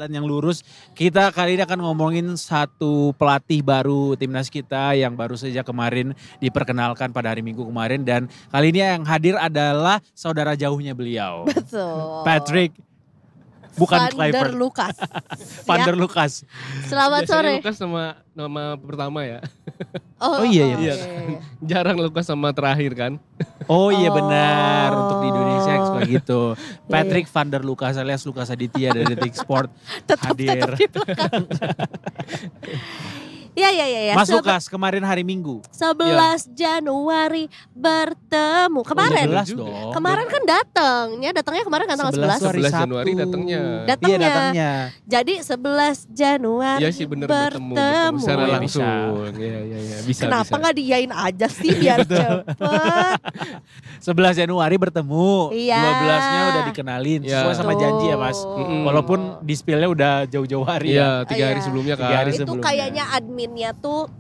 jalan yang lurus. Kita kali ini akan ngomongin satu pelatih baru timnas kita yang baru saja kemarin diperkenalkan pada hari Minggu kemarin. Dan kali ini yang hadir adalah saudara jauhnya beliau. Betul. Patrick. Bukan Van der Kluivert. Lucas. Van der Ya. Lucas. Selamat Biasanya sore. Lukas nama pertama ya. Oh, iya, iya. Iya. Jarang Lukas sama terakhir kan. Oh iya Oh. benar, untuk di Indonesia suka gitu. Iya, Patrick Van der Lucas alias Lucas Aditya dari Detik Sport hadir. Tetap di belakang. Ya. Mas Lukas kemarin hari Minggu. 11 Januari bertemu. Kemarin. 11 dong. Kemarin kan datangnya kemarin kan tanggal 11 11. hari 11 Sabtu. Januari datangnya. Iya datangnya. Jadi 11 Januari Iya sih bener bertemu secara Iya, langsung. Iya bisa. Kenapa bisa. nggak diyain aja sih biar cepet. 11 Januari bertemu. Iya. 12-nya udah dikenalin Iya. sesuai sama janji ya Mas. Mm-mm. Walaupun di spill-nya udah jauh-jauh hari ya. Iya 3 hari Iya. sebelumnya 3 kan. hari Itu sebelumnya. kayaknya adminnya tuh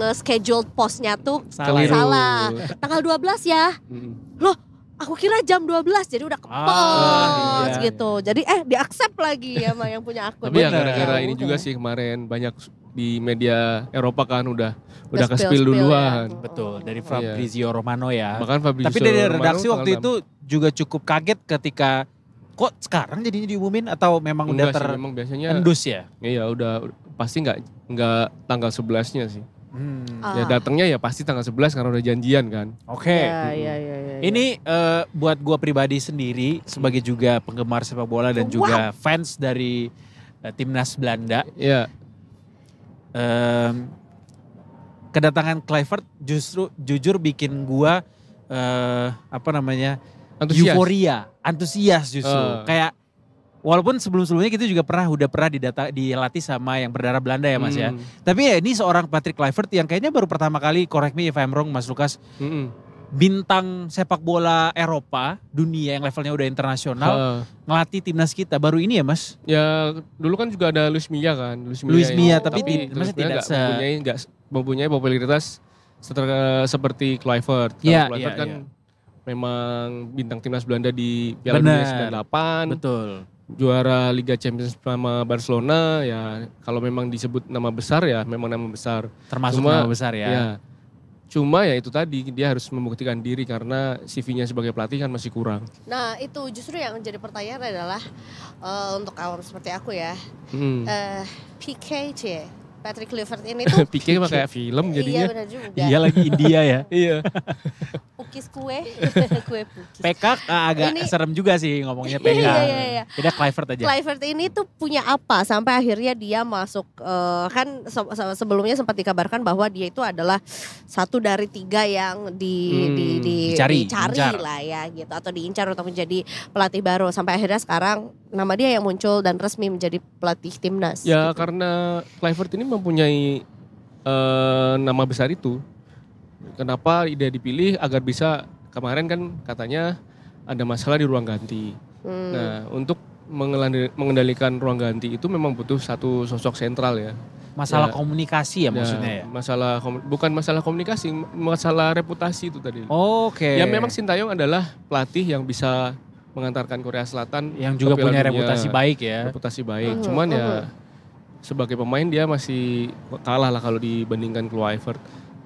nge-schedule postnya tuh Salah. salah. Tanggal 12 ya. Mm-mm. Loh, aku kira jam 12 jadi udah kepos iya. gitu. Jadi di-accept lagi sama yang punya akun. Tapi ya Bener. gara-gara ini juga sih kemarin banyak di media Eropa kan udah ke-spill duluan. ya. Betul, dari Fabrizio Romano ya. Bahkan Fabrizio Tapi dari Romano redaksi waktu tanggal itu juga cukup kaget ketika kok sekarang jadinya diumumin atau memang udah Enggak sih, memang biasanya terendus ya? iya udah pasti nggak tanggal 11-nya sih. Ah. Ya datangnya ya pasti tanggal 11 karena udah janjian kan. Oke. Iya. Ini buat gua pribadi sendiri sebagai juga penggemar sepak bola dan juga fans dari timnas Belanda. Iya. Kedatangan Kluivert justru jujur bikin gua Antusias. antusias justru. Kayak walaupun sebelum-sebelumnya kita juga udah pernah dilatih sama yang berdarah Belanda ya Mas ya. Tapi ya ini seorang Patrick Kluivert yang kayaknya baru pertama kali, correct me if I'm wrong Mas Lukas, bintang sepak bola Eropa, dunia yang levelnya udah internasional, ngelatih timnas kita baru ini ya Mas? Ya dulu kan juga ada Luis Milla kan. Luis Milla, tapi Luis maksudnya Milla tidak nggak mempunyai popularitas seperti Kluivert. Iya, Kluivert iya, kan iya. memang bintang timnas Belanda di Piala Bener. Dunia 98. Betul. Juara Liga Champions sama Barcelona ya kalau memang disebut nama besar ya memang nama besar. Termasuk Cuma, nama besar ya. Ya. Cuma ya itu tadi dia harus membuktikan diri karena CV-nya sebagai pelatih kan masih kurang. Nah itu justru yang jadi pertanyaan adalah untuk awam seperti aku ya. Hmm. PKC, Patrick Kluivert ini tuh. Pikir mah kayak film Iya jadinya. benar juga. Iya lagi India ya. Iya. Pukis kue pukis. PK agak Ini- serem juga sih ngomongnya PK. Iya. Beda Kluivert aja. Kluivert ini tuh punya apa sampai akhirnya dia masuk kan sebelumnya sempat dikabarkan bahwa dia itu adalah satu dari 3 yang Dicari, diincar. lah ya gitu atau diincar untuk menjadi pelatih baru sampai akhirnya sekarang nama dia yang muncul dan resmi menjadi pelatih timnas. Ya gitu. karena Kluivert ini mempunyai nama besar itu. Kenapa dia dipilih agar bisa kemarin kan katanya ada masalah di ruang ganti. Nah untuk mengendalikan ruang ganti itu memang butuh satu sosok sentral ya. Masalah Ya. komunikasi ya maksudnya ya? Bukan masalah komunikasi, masalah reputasi itu tadi. Oke. Ya memang Sintayong adalah pelatih yang bisa mengantarkan Korea Selatan yang juga ke Piala punya Dunia. reputasi baik ya. Reputasi baik. Cuman ya sebagai pemain dia masih kalah lah kalau dibandingkan Kluivert.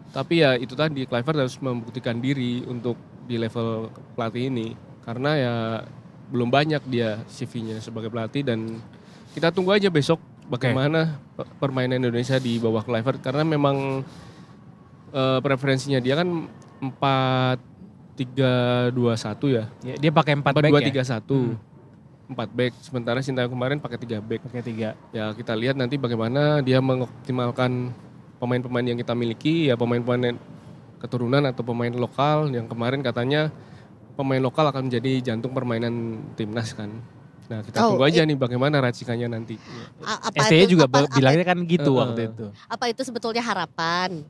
Tapi ya itu tadi Kluivert harus membuktikan diri untuk di level pelatih ini karena ya belum banyak dia CV-nya sebagai pelatih dan kita tunggu aja besok bagaimana permainan Indonesia di bawah Kluivert karena memang preferensinya dia kan 4-3-2-1 ya. Dia pakai 4 back 4-2-3-1. 4 back sementara Sintayong kemarin pakai 3 back. Pakai 3. Ya kita lihat nanti bagaimana dia mengoptimalkan pemain-pemain yang kita miliki ya pemain-pemain keturunan atau pemain lokal yang kemarin katanya pemain lokal akan menjadi jantung permainan timnas kan. Nah kita tunggu aja nih bagaimana racikannya nanti. STY juga bilangnya kan gitu waktu itu. Apa itu sebetulnya harapan?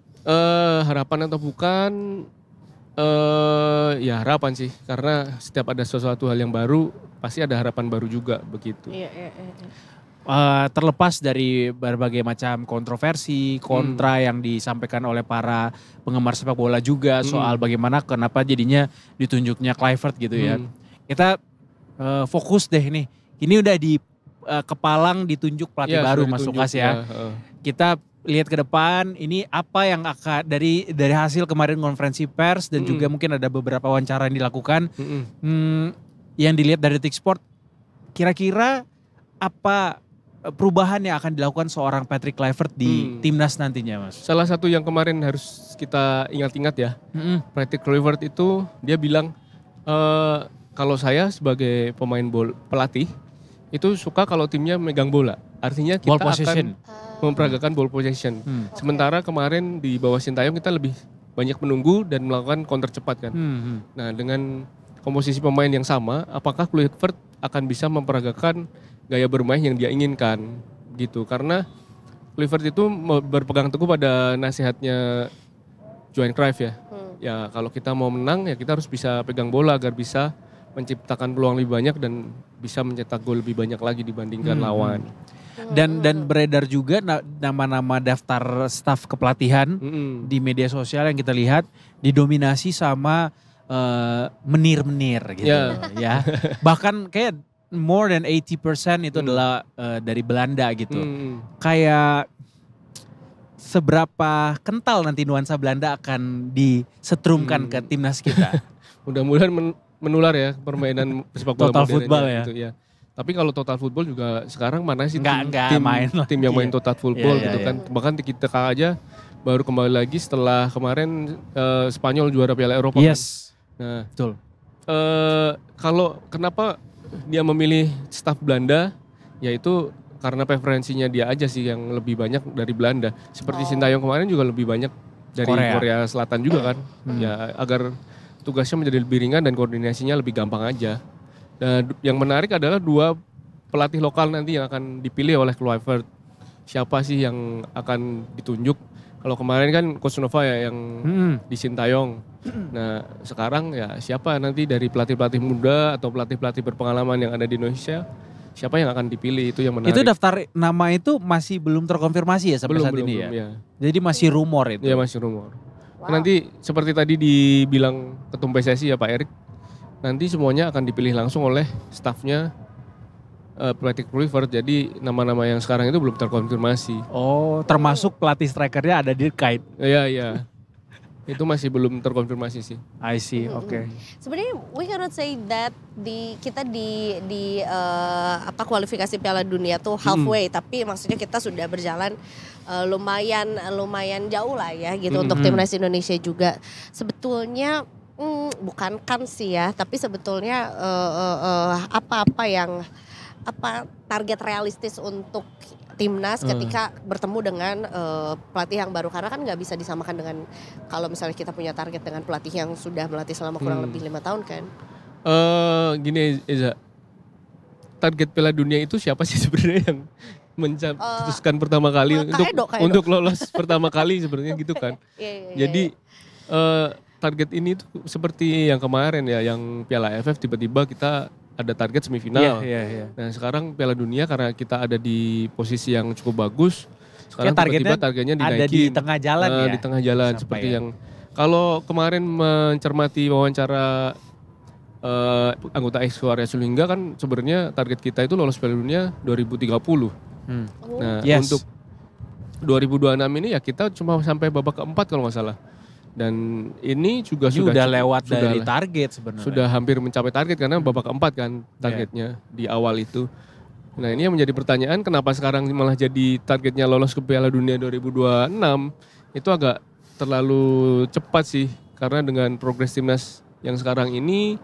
Harapan atau bukan ya harapan sih karena setiap ada sesuatu hal yang baru pasti ada harapan baru juga begitu. Iya. Terlepas dari berbagai macam kontroversi, kontra yang disampaikan oleh para penggemar sepak bola juga soal bagaimana kenapa jadinya ditunjuknya Kluivert gitu ya. Kita fokus deh nih. Ini udah di kepalang ditunjuk pelatih baru Mas Lukas ya. Kita lihat ke depan ini apa yang akan dari hasil kemarin konferensi pers dan juga mungkin ada beberapa wawancara yang dilakukan. Yang dilihat dari Detik Sport, kira-kira apa perubahan yang akan dilakukan seorang Patrick Kluivert di timnas nantinya, Mas? Salah satu yang kemarin harus kita ingat-ingat ya, Patrick Kluivert itu dia bilang kalau saya sebagai pemain pelatih itu suka kalau timnya megang bola, artinya kita akan memperagakan ball possession. Sementara kemarin di bawah Sintayong kita lebih banyak menunggu dan melakukan counter cepat kan. Nah dengan komposisi pemain yang sama, apakah Kluivert akan bisa memperagakan gaya bermain yang dia inginkan gitu? Karena Kluivert itu berpegang teguh pada nasihatnya Johan Cruyff ya. Ya kalau kita mau menang ya kita harus bisa pegang bola agar bisa menciptakan peluang lebih banyak dan bisa mencetak gol lebih banyak lagi dibandingkan lawan. Dan beredar juga nama-nama daftar staf kepelatihan di media sosial yang kita lihat didominasi sama menir-menir gitu ya. Bahkan kayak more than 80% itu adalah dari Belanda gitu. Kayak seberapa kental nanti nuansa Belanda akan disetrumkan ke timnas kita. Mudah-mudahan menular ya permainan sepak bola Total football ya. Gitu, ya. Tapi kalau total football juga sekarang mana sih tim yang main total football gitu kan. Bahkan kita aja baru kembali lagi setelah kemarin Spanyol juara Piala Eropa kan. Nah, betul. Kalau kenapa dia memilih staf Belanda, yaitu karena preferensinya dia aja sih yang lebih banyak dari Belanda. Seperti Sintayong kemarin juga lebih banyak dari Korea Selatan juga kan. Ya agar tugasnya menjadi lebih ringan dan koordinasinya lebih gampang aja. Dan yang menarik adalah 2 pelatih lokal nanti yang akan dipilih oleh Kluivert. Siapa sih yang akan ditunjuk? Kalau kemarin kan Coach Nova ya yang di Sintayong. Nah sekarang ya siapa nanti dari pelatih-pelatih muda atau pelatih-pelatih berpengalaman yang ada di Indonesia, siapa yang akan dipilih, itu yang menarik. Itu daftar nama itu masih belum terkonfirmasi ya sampai saat ini ya? Jadi masih rumor itu? Iya masih rumor. Wow. Nanti seperti tadi dibilang Ketum PSSI ya Pak Erik, nanti semuanya akan dipilih langsung oleh stafnya pelatih Kluivert, jadi nama-nama yang sekarang itu belum terkonfirmasi. Oh, termasuk pelatih strikernya ada di kait? Iya. Itu masih belum terkonfirmasi sih. I see, oke. Sebenarnya we cannot say that kita di kualifikasi Piala Dunia tuh halfway, tapi maksudnya kita sudah berjalan lumayan jauh lah ya gitu untuk timnas Indonesia juga. Sebetulnya bukan kan sih ya, tapi sebetulnya apa target realistis untuk timnas ketika bertemu dengan pelatih yang baru, karena kan nggak bisa disamakan dengan kalau misalnya kita punya target dengan pelatih yang sudah melatih selama kurang lebih 5 tahun kan. Gini Eza, target Piala Dunia itu siapa sih sebenarnya yang mencetuskan pertama kali untuk lolos pertama kali sebenarnya gitu kan. Jadi target ini tuh seperti yang kemarin ya, yang Piala AFF tiba-tiba kita ada target semifinal. Nah sekarang Piala Dunia karena kita ada di posisi yang cukup bagus, sekarang tiba-tiba targetnya dinaikin. Ada di tengah jalan ya? Di tengah jalan. Sampai seperti yang kalau kemarin mencermati wawancara anggota Korea Sulingga kan sebenarnya target kita itu lolos Piala Dunia 2030. Nah untuk 2026 ini ya kita cuma sampai babak keempat kalau nggak salah. Dan ini juga sudah lewat dari target sebenarnya. Sudah hampir mencapai target karena babak keempat kan targetnya di awal itu. Nah ini yang menjadi pertanyaan, kenapa sekarang malah jadi targetnya lolos ke Piala Dunia 2026, itu agak terlalu cepat sih. Karena dengan progres timnas yang sekarang ini,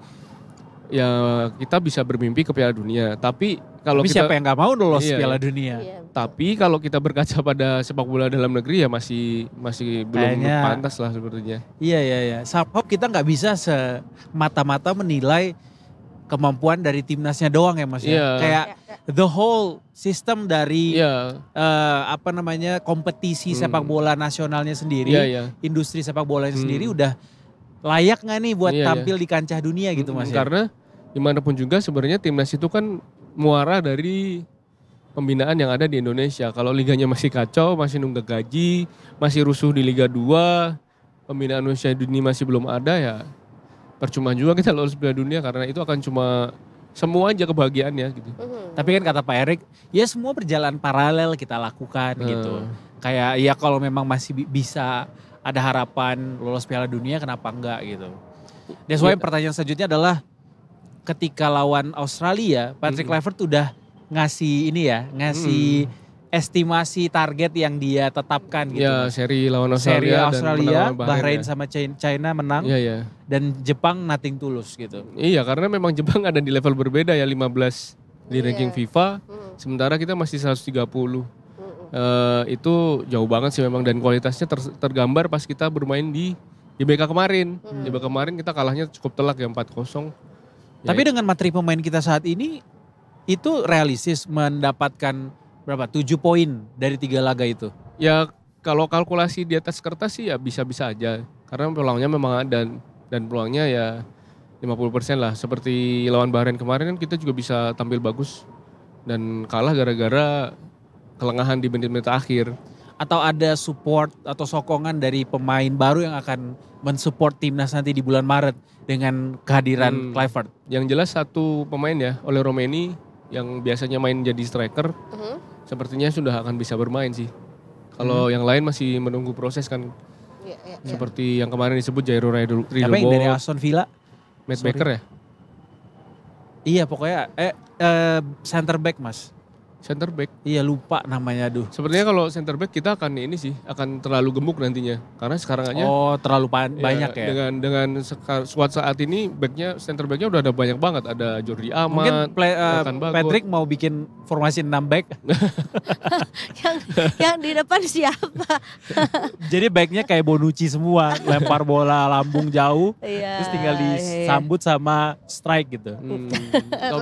ya kita bisa bermimpi ke Piala Dunia. Tapi siapa yang nggak mau lolos Piala Dunia? Tapi kalau kita berkaca pada sepak bola dalam negeri ya masih belum pantas lah sepertinya. Iya. Somehow kita nggak bisa semata-mata menilai kemampuan dari timnasnya doang ya Mas ya. Kayak the whole system dari kompetisi sepak bola nasionalnya sendiri, industri sepak bolanya sendiri udah layak nggak nih buat tampil di kancah dunia gitu Mas ya. Karena dimanapun juga sebenarnya timnas itu kan muara dari pembinaan yang ada di Indonesia. Kalau liganya masih kacau, masih nunggak gaji, masih rusuh di Liga 2, pembinaan Indonesia ini masih belum ada ya, percuma juga kita lolos Piala Dunia karena itu akan cuma semua aja kebahagiaannya gitu. Tapi kan kata Pak Erik, ya semua berjalan paralel kita lakukan gitu. Kayak ya kalau memang masih bisa ada harapan lolos Piala Dunia kenapa enggak gitu. That's why pertanyaan selanjutnya adalah ketika lawan Australia, Patrick Kluivert udah ngasih ini ya, ngasih estimasi target yang dia tetapkan gitu. Ya, seri lawan Seri Australia, Australia, dan Bahrain ya. sama China menang. Iya, iya. Dan Jepang nothing tulus gitu. Iya, karena memang Jepang ada di level berbeda ya, 15 di ranking FIFA, sementara kita masih 130. Itu jauh banget sih memang, dan kualitasnya tergambar pas kita bermain di BK kemarin. Di BK kemarin kita kalahnya cukup telak ya 4-0. Tapi dengan materi pemain kita saat ini, itu realistis mendapatkan berapa? 7 poin dari 3 laga itu. Ya kalau kalkulasi di atas kertas sih ya bisa-bisa aja. Karena peluangnya memang ada, dan peluangnya ya 50% lah. Seperti lawan Bahrain kemarin kan kita juga bisa tampil bagus dan kalah gara-gara kelengahan di menit-menit akhir. Atau ada support atau sokongan dari pemain baru yang akan mensupport timnas nanti di bulan Maret dengan kehadiran Kluivert? Yang jelas satu pemain ya, Ole Romeni yang biasanya main jadi striker, sepertinya sudah akan bisa bermain sih. Kalau yang lain masih menunggu proses kan. Seperti yang kemarin disebut Jairo Riedel. Siapa yang dari Aston Villa? Matt Baker ya? Iya pokoknya center back mas. Center back. Iya lupa namanya aduh. Sepertinya kalau center back kita akan ini sih, akan terlalu gemuk nantinya. Karena sekarang aja. Oh terlalu banyak ya. Dengan squad saat ini center backnya udah ada banyak banget. Ada Jordi Amat. Mungkin Patrick mau bikin formasi 6 back. yang di depan siapa? Jadi backnya kayak Bonucci semua. Lempar bola lambung jauh. Terus tinggal disambut sama strike gitu.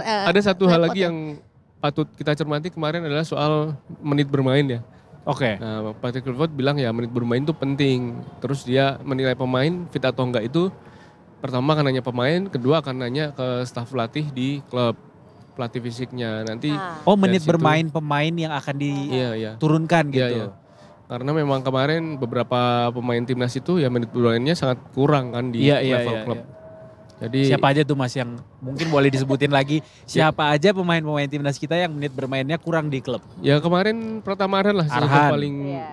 Ada satu hal lagi yang patut kita cermati kemarin adalah soal menit bermain ya. Oke. Nah, Patrick Kluivert bilang ya menit bermain itu penting. Terus dia menilai pemain fit atau enggak itu pertama akan nanya pemain, kedua akan nanya ke staf pelatih di klub, pelatih fisiknya. Nanti menit bermain pemain yang akan diturunkan gitu. Iya. Karena memang kemarin beberapa pemain timnas itu ya menit bermainnya sangat kurang kan di level klub. Iya. Jadi siapa aja tuh mas yang mungkin boleh disebutin lagi, siapa aja pemain-pemain timnas kita yang menit bermainnya kurang di klub? Ya kemarin Pratama Arhan lah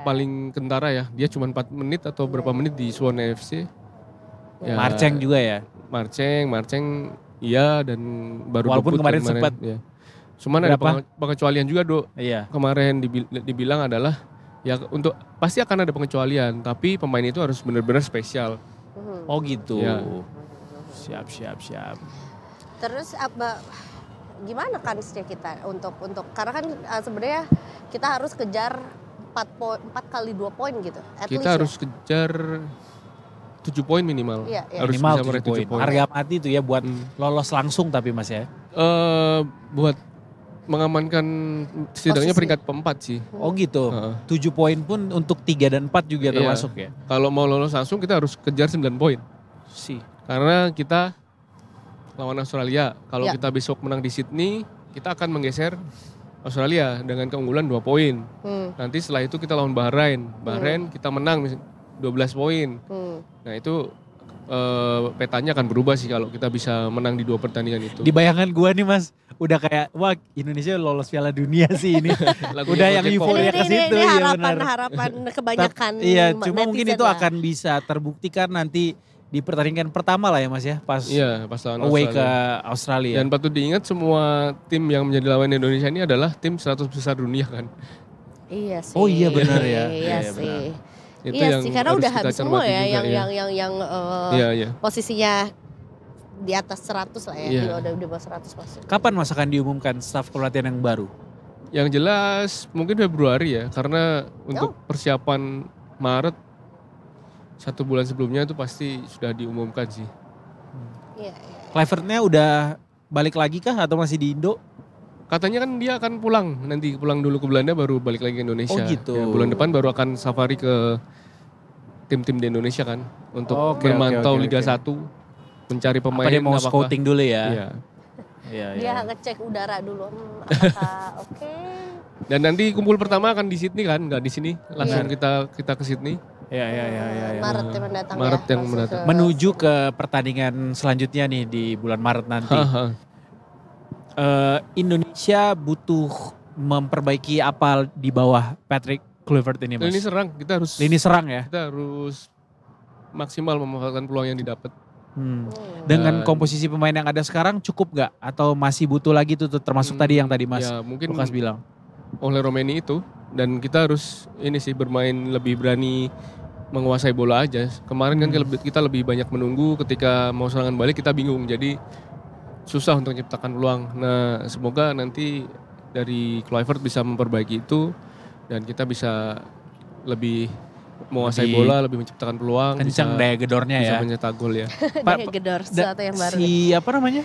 paling kentara ya. Dia cuma 4 menit atau berapa menit di Suwon FC. Ya, Marceng juga ya? Marceng iya, dan baru walaupun kemarin sempat. Ya. Cuman ada pengecualian juga Dok. Iya. Kemarin dibilang adalah ya untuk pasti akan ada pengecualian, tapi pemain itu harus benar-benar spesial. Oh gitu. Ya. Siap. Terus gimana kansnya kita untuk karena kan sebenarnya kita harus kejar 4 kali 2 poin gitu. Kita harus kejar 7 poin minimal. Iya. Harus minimal bisa meraih 7 poin. Harga mati itu ya buat lolos langsung tapi mas ya. Buat mengamankan setidaknya peringkat keempat sih. Oh gitu. 7 poin pun untuk 3 dan 4 juga termasuk ya. Kalau mau lolos langsung kita harus kejar 9 poin. Karena kita lawan Australia. Kalau kita besok menang di Sydney, kita akan menggeser Australia dengan keunggulan 2 poin. Nanti setelah itu kita lawan Bahrain. Kita menang 12 poin. Nah itu petanya akan berubah sih kalau kita bisa menang di 2 pertandingan itu. Di bayangan gua nih mas, udah kayak wah Indonesia lolos Piala Dunia sih ini. Udah yang euforia ke situ ya benar. Harapan kebanyakan. Iya, cuma mungkin itu akan bisa terbuktikan nanti di pertandingan pertama lah ya mas ya, pas lawan away ke Australia. Dan patut diingat semua tim yang menjadi lawan Indonesia ini adalah tim 100 besar dunia kan. Iya sih. Oh iya benar ya. Iya sih. Itu iya sih karena udah habis semua ya yang posisinya di atas 100 lah ya. Udah di bawah 100 pasti. Kapan mas akan diumumkan staf pelatihan yang baru? Yang jelas mungkin Februari ya, karena untuk persiapan Maret 1 bulan sebelumnya itu pasti sudah diumumkan sih. Kluivertnya udah balik lagi kah atau masih di Indo? Katanya kan dia akan pulang dulu ke Belanda baru balik lagi ke Indonesia. Oh gitu. Ya, bulan depan baru akan safari ke tim-tim di Indonesia kan untuk memantau Liga 1, mencari pemain. Apa dia mau scouting dulu ya? Iya. Dia ngecek udara dulu. Apakah oke? Dan nanti kumpul pertama akan di Sydney kan, nggak di sini. Langsung kita ke Sydney. Iya. Maret yang mendatang. Yang mendatang. Menuju ke pertandingan selanjutnya nih di bulan Maret nanti. Indonesia butuh memperbaiki apa di bawah Patrick Kluivert ini, Mas? Lini serang, Lini serang ya. kita harus maksimal memanfaatkan peluang yang didapat. Dengan Dan- komposisi pemain yang ada sekarang cukup gak? Atau masih butuh lagi tuh termasuk tadi yang tadi Mas Ya mungkin Lukas bilang? oleh Romeni itu, dan kita harus bermain lebih berani menguasai bola aja. Kemarin kan kita lebih banyak menunggu, ketika mau serangan balik kita bingung, jadi susah untuk menciptakan peluang. Nah semoga nanti dari Kluivert bisa memperbaiki itu dan kita bisa lebih menguasai Lebih bola, lebih menciptakan peluang, Kencang daya gedornya bisa ya. mencetak gol ya. Daya gedor sesuatu yang baru. Si apa namanya?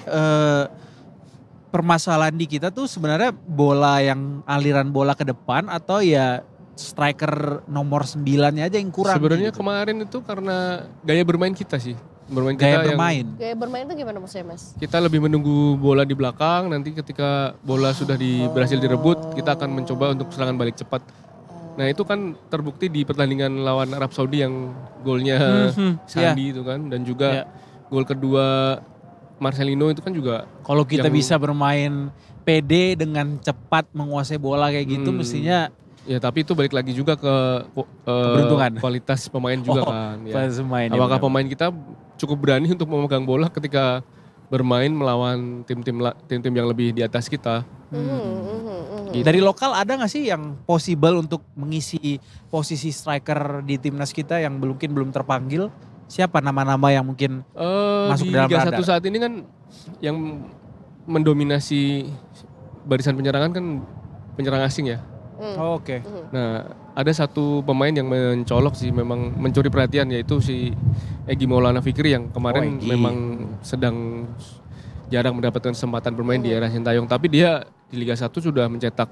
Permasalahan di kita tuh sebenarnya bola yang aliran bola ke depan atau ya striker nomor 9-nya aja yang kurang. Sebenarnya gitu. kemarin itu karena gaya bermain kita sih. Gaya Kita yang bermain. Gaya bermain itu gimana maksudnya Mas? kita lebih menunggu bola di belakang, nanti ketika bola sudah berhasil direbut, kita akan mencoba untuk serangan balik cepat. Nah itu kan terbukti di pertandingan lawan Arab Saudi yang golnya Sandi itu kan, dan juga gol kedua Marcelino itu kan juga. Kalau kita yang- bisa bermain PD dengan cepat menguasai bola kayak gitu mestinya Ya tapi itu balik lagi juga ke Keberuntungan. kualitas pemain juga kan. Ya. pas main. Apakah pemain kita cukup berani untuk memegang bola ketika bermain melawan tim-tim yang lebih di atas kita? Dari lokal ada gak sih yang possible untuk mengisi posisi striker di timnas kita yang mungkin belum terpanggil? Siapa nama-nama yang mungkin masuk Di dalam Liga radar? 1 saat ini kan yang mendominasi barisan penyerangan kan penyerang asing ya. Oh, oke. Nah, ada satu pemain yang mencolok sih, memang mencuri perhatian, yaitu si Egy Maulana Fikri yang kemarin Egy. memang sedang jarang mendapatkan kesempatan bermain di era Sintayong. Tapi dia di Liga 1 sudah mencetak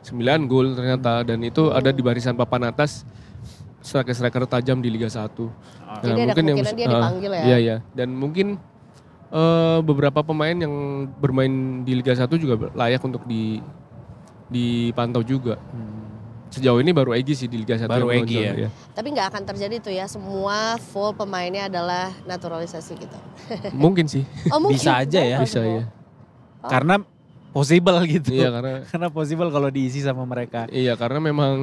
9 gol ternyata, dan itu ada di barisan papan atas striker-striker tajam di Liga 1. Jadi ada kemungkinan dia dipanggil ya? Iya, iya. Dan mungkin beberapa pemain yang bermain di Liga 1 juga layak untuk dipantau juga. Sejauh ini baru Egy sih di Liga 1 Baru yang Egy menonjol, ya. Tapi nggak akan terjadi tuh ya, semua full pemainnya adalah naturalisasi gitu. Mungkin sih. Oh mungkin. Bisa aja ya. Bisa ya. Karena possible gitu. Iya Karena possible kalau diisi sama mereka. karena memang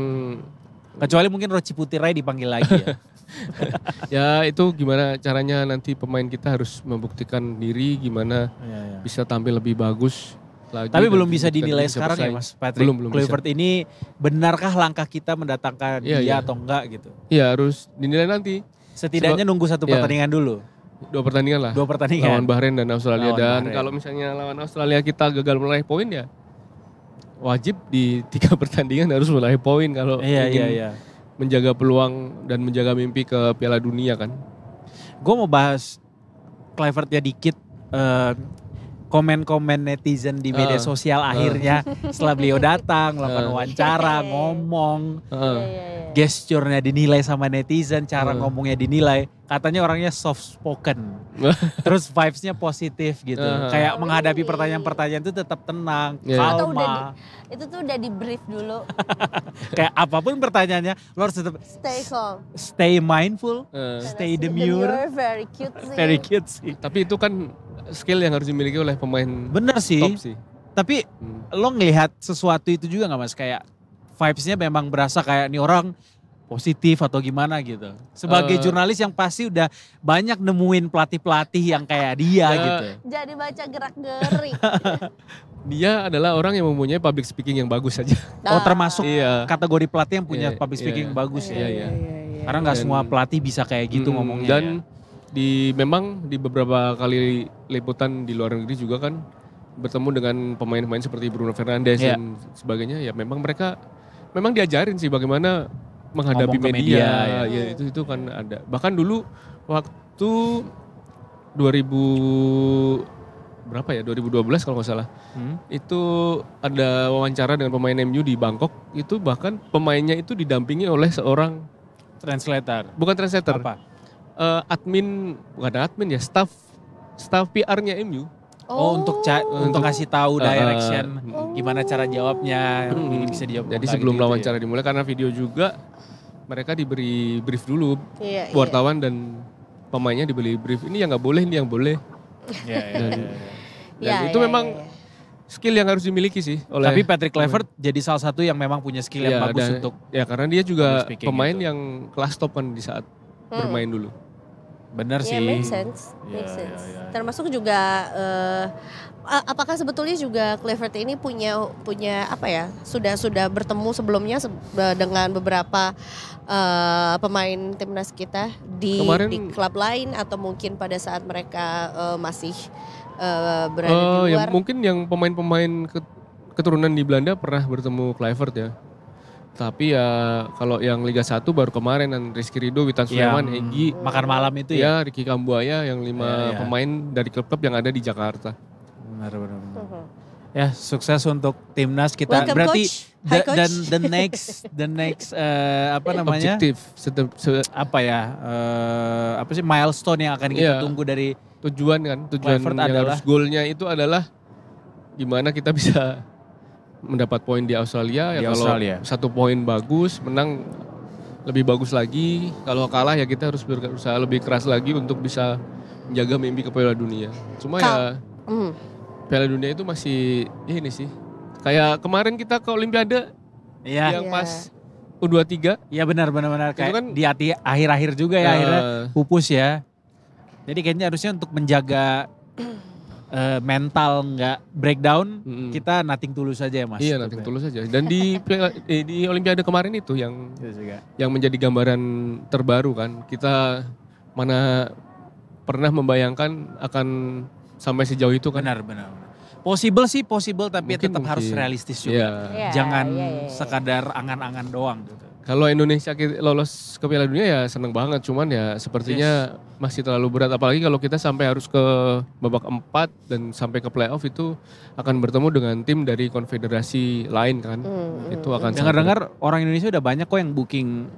Kecuali mungkin Roci Putirai dipanggil lagi ya. ya itu gimana caranya nanti pemain kita harus membuktikan diri, gimana bisa tampil lebih bagus lagi. Tapi dan belum bisa membuktikan dinilai diri sekarang ya bersaing. Mas Patrick Belum Kluivert ini benarkah langkah kita mendatangkan Iya, dia iya. atau enggak gitu. Iya harus dinilai nanti. Setidaknya nunggu satu Iya. pertandingan dulu. 2 pertandingan lah. 2 pertandingan. Lawan Bahrain dan Australia. Lawan Dan Bahrain. kalau misalnya lawan Australia kita gagal meraih poin ya wajib di 3 pertandingan harus meraih poin kalau ingin menjaga peluang dan menjaga mimpi ke Piala Dunia kan. Gue mau bahas Kluivert ya dikit. Komen-komen netizen di media sosial akhirnya setelah beliau datang, melakukan wawancara, ngomong, gesturnya dinilai sama netizen, cara ngomongnya dinilai. Katanya orangnya soft spoken. Terus vibes-nya positif gitu. Kayak menghadapi pertanyaan-pertanyaan itu tetap tenang, Atau kalma. itu tuh udah di brief dulu. Kayak apapun pertanyaannya, lo harus tetap Stay calm. stay mindful, stay demure. Very cute sih. Very cute sih. Tapi itu kan skill yang harus dimiliki oleh pemain Bener sih. top sih. Tapi lo ngelihat sesuatu itu juga gak Mas? Kayak vibes-nya memang berasa kayak nih orang positif atau gimana gitu. Sebagai jurnalis yang pasti udah banyak nemuin pelatih-pelatih yang kayak dia gitu. Jadi baca gerak-gerik. Dia adalah orang yang mempunyai public speaking yang bagus saja. Oh termasuk Iya. kategori pelatih yang punya Iya, public speaking iya. bagus ya. Iya. Karena gak Dan- semua pelatih bisa kayak gitu ngomongnya Dan ya. memang di beberapa kali liputan di luar negeri juga kan bertemu dengan pemain-pemain seperti Bruno Fernandes Iya. dan sebagainya. Ya memang mereka memang diajarin sih bagaimana menghadapi Ngomong ke media. media, Ya itu kan ada. Bahkan dulu waktu 2000 berapa ya 2012 kalau nggak salah itu ada wawancara dengan pemain MU di Bangkok, itu bahkan pemainnya itu didampingi oleh seorang Translator. bukan translator, Apa? admin, bukan admin ya, staff PR-nya MU. Oh, untuk kasih tahu direction gimana cara jawabnya, Hmm. ini bisa dijawab. Jadi enggak sebelum gitu wawancara dimulai karena video juga mereka diberi brief dulu, Iya, wartawan dan pemainnya diberi brief. Ini yang nggak boleh, ini yang boleh. Ya, ya, Dan, ya, ya. dan itu memang skill yang harus dimiliki sih oleh. Tapi Patrick Kluivert jadi salah satu yang memang punya skill yang bagus untuk. Ya karena dia juga pemain gitu. yang kelas top kan di saat bermain dulu. Bener sih. Make sense, make sense. Termasuk juga apakah sebetulnya juga Kluivert ini punya apa ya? Sudah bertemu sebelumnya dengan beberapa pemain timnas kita di klub lain atau mungkin pada saat mereka masih berada di luar. Mungkin yang pemain-pemain keturunan di Belanda pernah bertemu Kluivert ya. Tapi ya kalau yang Liga 1 baru kemarin dan Rizky Ridho, Witan Sulaiman, Egy. Makan malam itu ya? Ya, Ricky Kambuaya yang 5 pemain dari klub-klub yang ada di Jakarta. Benar. Ya, sukses untuk timnas kita. Welcome, berarti Coach. the next apa namanya? Objektif. Apa sih milestone yang akan kita tunggu dari tujuan yang harus goalnya itu adalah gimana kita bisa mendapat poin di Australia. Kalau 1 poin bagus, menang lebih bagus lagi. Kalau kalah ya kita harus berusaha lebih keras lagi untuk bisa menjaga mimpi ke Piala Dunia. Cuma Piala Dunia itu masih ini sih. Kayak kemarin kita ke Olimpiade yang pas U23. Iya benar. Kayak kan, di akhir-akhir juga ya akhirnya pupus ya. Jadi kayaknya harusnya untuk menjaga mental nggak breakdown, kita nothing tulus saja ya Mas. Iya, nothing tulus saja. Dan di Olimpiade kemarin itu yang menjadi gambaran terbaru kan. Kita mana pernah membayangkan akan sampai sejauh itu kan. Benar. Possible tapi tetap harus realistis juga. Jangan sekadar angan-angan doang gitu. Kalau Indonesia lolos ke Piala Dunia ya seneng banget, cuman ya sepertinya masih terlalu berat. Apalagi kalau kita sampai harus ke babak 4 dan sampai ke playoff itu akan bertemu dengan tim dari konfederasi lain kan. Itu akan dengar-dengar orang Indonesia udah banyak kok yang booking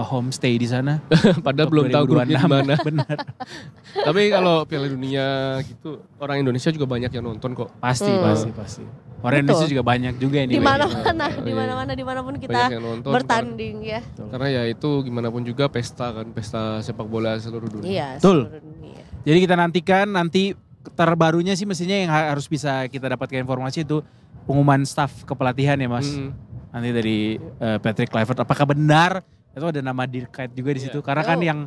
homestay di sana. Padahal belum tahu grupnya di mana. Benar. Tapi kalau Piala Dunia gitu orang Indonesia juga banyak yang nonton kok. Pasti. Orang Indonesia juga banyak juga ini. Di mana-mana, dimanapun kita bertanding kan. Ya. Karena ya itu gimana pun juga pesta sepak bola seluruh dunia. Iya, seluruh dunia. Jadi kita nantikan nanti terbarunya sih mestinya yang harus bisa kita dapatkan informasi itu pengumuman staf kepelatihan ya Mas. Nanti dari Patrick Kluivert. Apakah benar itu ada nama Dirk juga di situ? Karena kan yang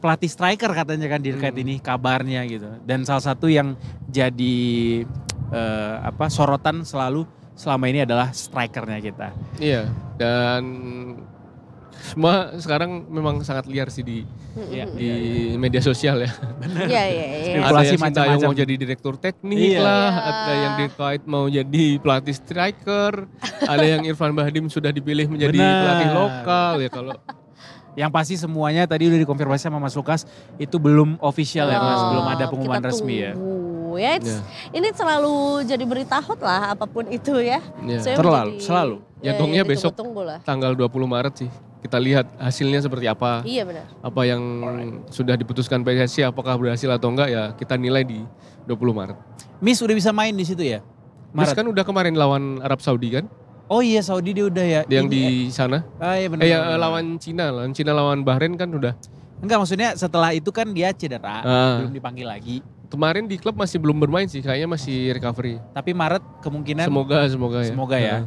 pelatih striker katanya kan Dirk ini kabarnya gitu. Dan salah satu yang jadi sorotan selama ini adalah strikernya kita. Iya, dan semua sekarang memang sangat liar sih di media sosial ya. Iya. Ada yang Sintayong mau jadi direktur teknik lah, ada yang Dirk mau jadi pelatih striker, ada yang Irfan Bahdim sudah dipilih menjadi pelatih lokal ya. Kalau yang pasti semuanya tadi udah dikonfirmasi sama Mas Lukas itu belum official ya Mas, belum ada pengumuman resmi ya. Ini selalu jadi berita hot lah apapun itu ya. Selalu. Ya gongnya besok tanggal 20 Maret sih. Kita lihat hasilnya seperti apa. Iya benar. Apa yang sudah diputuskan PSSI apakah berhasil atau enggak ya kita nilai di 20 Maret. Miss udah bisa main di situ ya? Miss kan udah kemarin lawan Arab Saudi kan? Oh iya Saudi dia udah ya. Yang di sana. Iya benar. Lawan Cina lawan Bahrain kan udah. Enggak maksudnya setelah itu kan dia cedera, belum dipanggil lagi. Kemarin di klub masih belum bermain sih, kayaknya masih recovery. Tapi Maret kemungkinan. Semoga ya. Semoga ya.